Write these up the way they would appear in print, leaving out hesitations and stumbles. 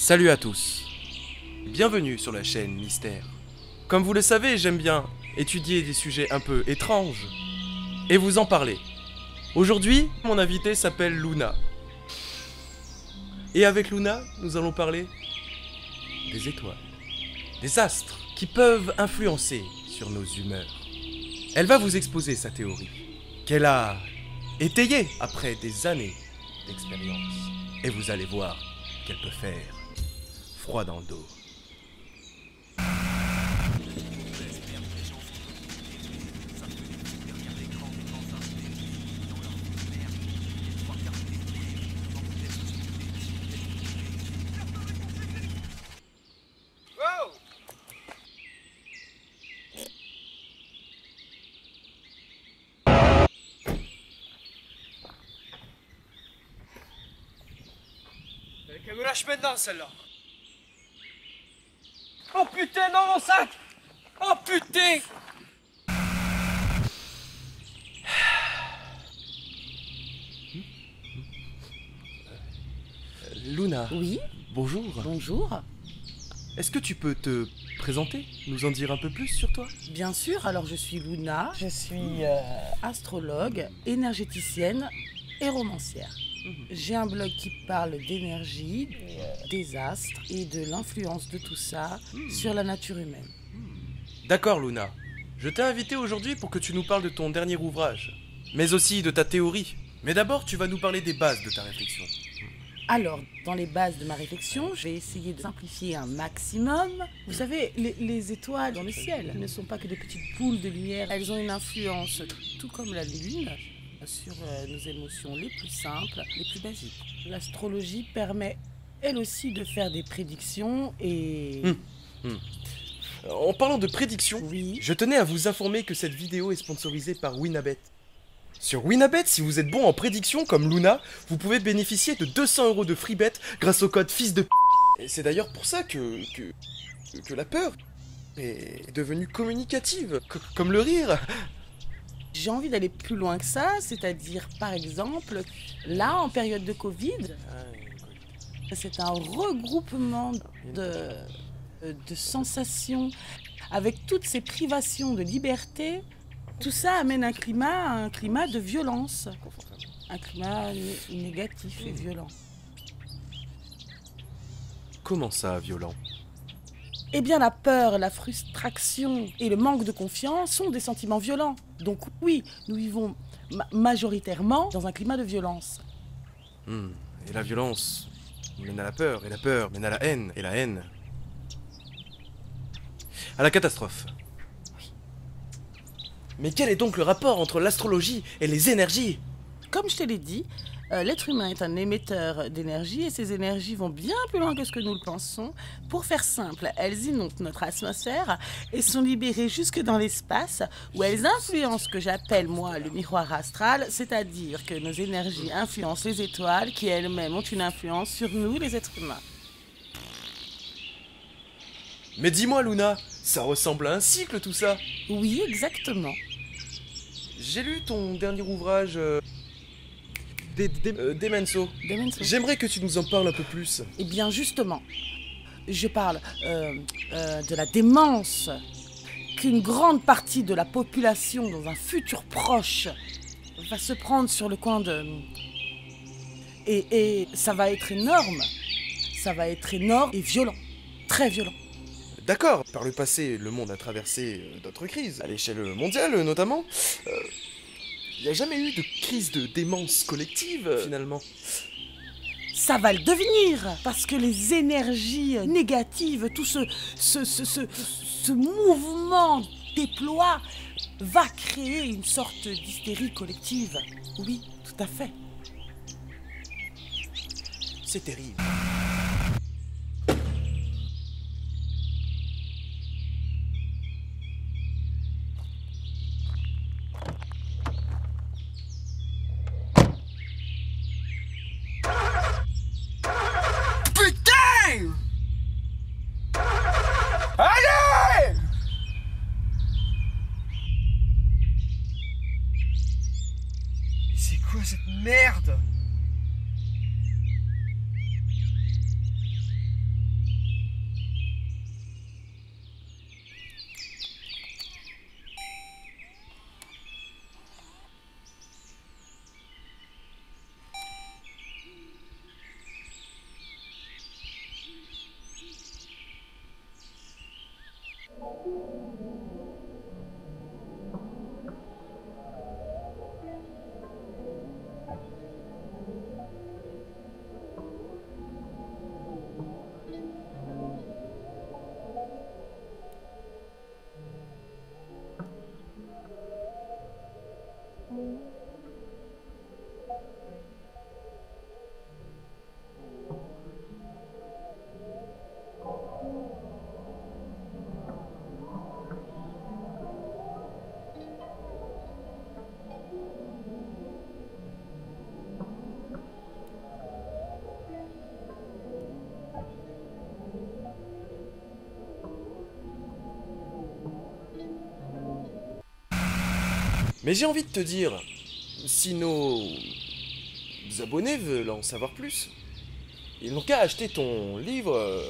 Salut à tous. Bienvenue sur la chaîne Mystère. Comme vous le savez, j'aime bien étudier des sujets un peu étranges et vous en parler. Aujourd'hui, mon invité s'appelle Luna. Et avec Luna, nous allons parler des étoiles, des astres qui peuvent influencer sur nos humeurs. Elle va vous exposer sa théorie, qu'elle a étayée après des années d'expérience. Et vous allez voir qu'elle peut faire froid dans le dos. Elle me lâche maintenant celle-là. Oh putain, non mon sac. Oh putain. Luna. Oui, Bonjour. bonjour. Est-ce que tu peux te présenter, nous en dire un peu plus sur toi? Bien sûr, alors je suis Luna, je suis astrologue, énergéticienne et romancière. J'ai un blog qui parle d'énergie, des astres et de l'influence de tout ça sur la nature humaine. D'accord Luna. Je t'ai invité aujourd'hui pour que tu nous parles de ton dernier ouvrage, mais aussi de ta théorie. Mais d'abord, tu vas nous parler des bases de ta réflexion. Alors, dans les bases de ma réflexion, je vais essayer de simplifier un maximum. Vous savez, les étoiles dans le ciel ne sont pas que des petites boules de lumière. Elles ont une influence, tout comme la lune, sur nos émotions les plus simples, les plus basiques. L'astrologie permet, elle aussi, de faire des prédictions et... En parlant de prédiction, Oui, je tenais à vous informer que cette vidéo est sponsorisée par Winabet. Sur Winabet, si vous êtes bon en prédiction comme Luna, vous pouvez bénéficier de 200 € de free bet grâce au code fils de p. Et c'est d'ailleurs pour ça que la peur est devenue communicative, comme le rire. j'ai envie d'aller plus loin que ça, c'est-à-dire, par exemple, là, en période de Covid, c'est un regroupement de sensations, avec toutes ces privations de liberté. Tout ça amène un climat de violence, un climat négatif et violent. Comment ça, violent? Eh bien, la peur, la frustration et le manque de confiance sont des sentiments violents. Donc oui, nous vivons majoritairement dans un climat de violence. Et la violence mène à la peur, et la peur mène à la haine, et la haine à la catastrophe. Mais quel est donc le rapport entre l'astrologie et les énergies? Comme je te l'ai dit, l'être humain est un émetteur d'énergie et ces énergies vont bien plus loin que ce que nous le pensons. Pour faire simple, elles inondent notre atmosphère et sont libérées jusque dans l'espace où elles influencent ce que j'appelle moi le miroir astral, c'est-à-dire que nos énergies influencent les étoiles qui elles-mêmes ont une influence sur nous les êtres humains. Mais dis-moi Luna, ça ressemble à un cycle tout ça. Oui, exactement. J'ai lu ton dernier ouvrage, Demenso. Demenso. J'aimerais que tu nous en parles un peu plus. Eh bien justement, je parle de la démence qu'une grande partie de la population dans un futur proche va se prendre sur le coin de... Et ça va être énorme. Ça va être énorme et violent. Très violent. D'accord, par le passé, le monde a traversé d'autres crises, à l'échelle mondiale notamment. Il n'y a jamais eu de crise de démence collective, finalement. Ça va le devenir, parce que les énergies négatives, tout ce mouvement déploie va créer une sorte d'hystérie collective. Oui, tout à fait. C'est terrible. Putain. Allez. Mais c'est quoi cette merde? Mais j'ai envie de te dire, si nos abonnés veulent en savoir plus, ils n'ont qu'à acheter ton livre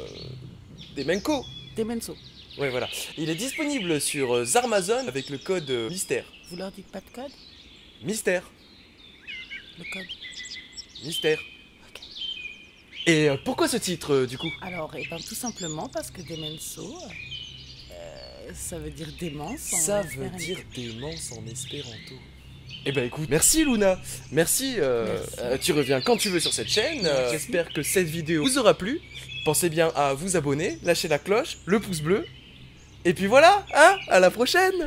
Demenco. Demenso. Ouais, voilà. Il est disponible sur Zarmazon avec le code mystère. Vous leur dites pas de code? Mystère. Le code. Mystère. Ok. Et pourquoi ce titre, du coup? Alors, tout simplement parce que Demenso, ça veut dire démence. en Ça veut espéranto. dire démence en espéranto. Eh ben écoute, merci Luna, merci, tu reviens quand tu veux sur cette chaîne, j'espère que cette vidéo vous aura plu, pensez bien à vous abonner, lâcher la cloche, le pouce bleu, et puis voilà, hein, à la prochaine.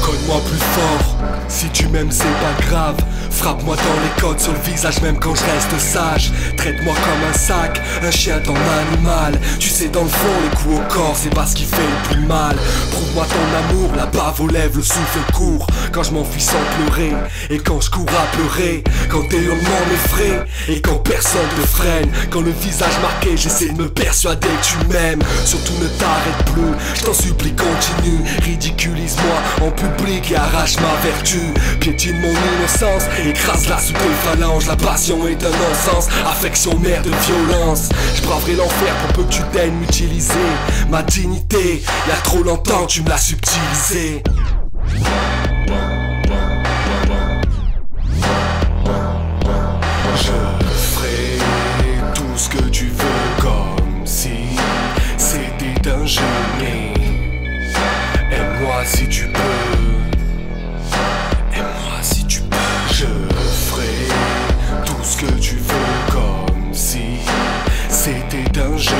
Cogne-moi plus fort, si tu m'aimes c'est pas grave. Frappe-moi dans les côtes sur le visage même quand je reste sage. Traite-moi comme un sac, un chien ton animal. Tu sais dans le fond les coups au corps c'est pas ce qui fait le plus mal. Prouve-moi ton amour, la bave aux lèvres, le souffle court. Quand je m'enfuis sans pleurer, et quand je cours à pleurer. Quand tes hurlements m'effraient, et quand personne te freine. Quand le visage marqué, j'essaie de me persuader que tu m'aimes. Surtout ne t'arrête plus, je t'en supplie continue. Ridiculise-moi en public et arrache ma vertu. Piétine mon innocence, écrase-la sous tes phalanges. La passion est un non-sens, affection mère de violence. Je braverai l'enfer pour peu que tu daignes m'utiliser. Ma dignité, y'a trop longtemps tu me l'as subtilisé. Je ferai tout ce que tu veux comme si c'était un jeu. Aime-moi si tu peux. Aime-moi si tu peux. Je ferai tout ce que tu veux comme si c'était un jeu.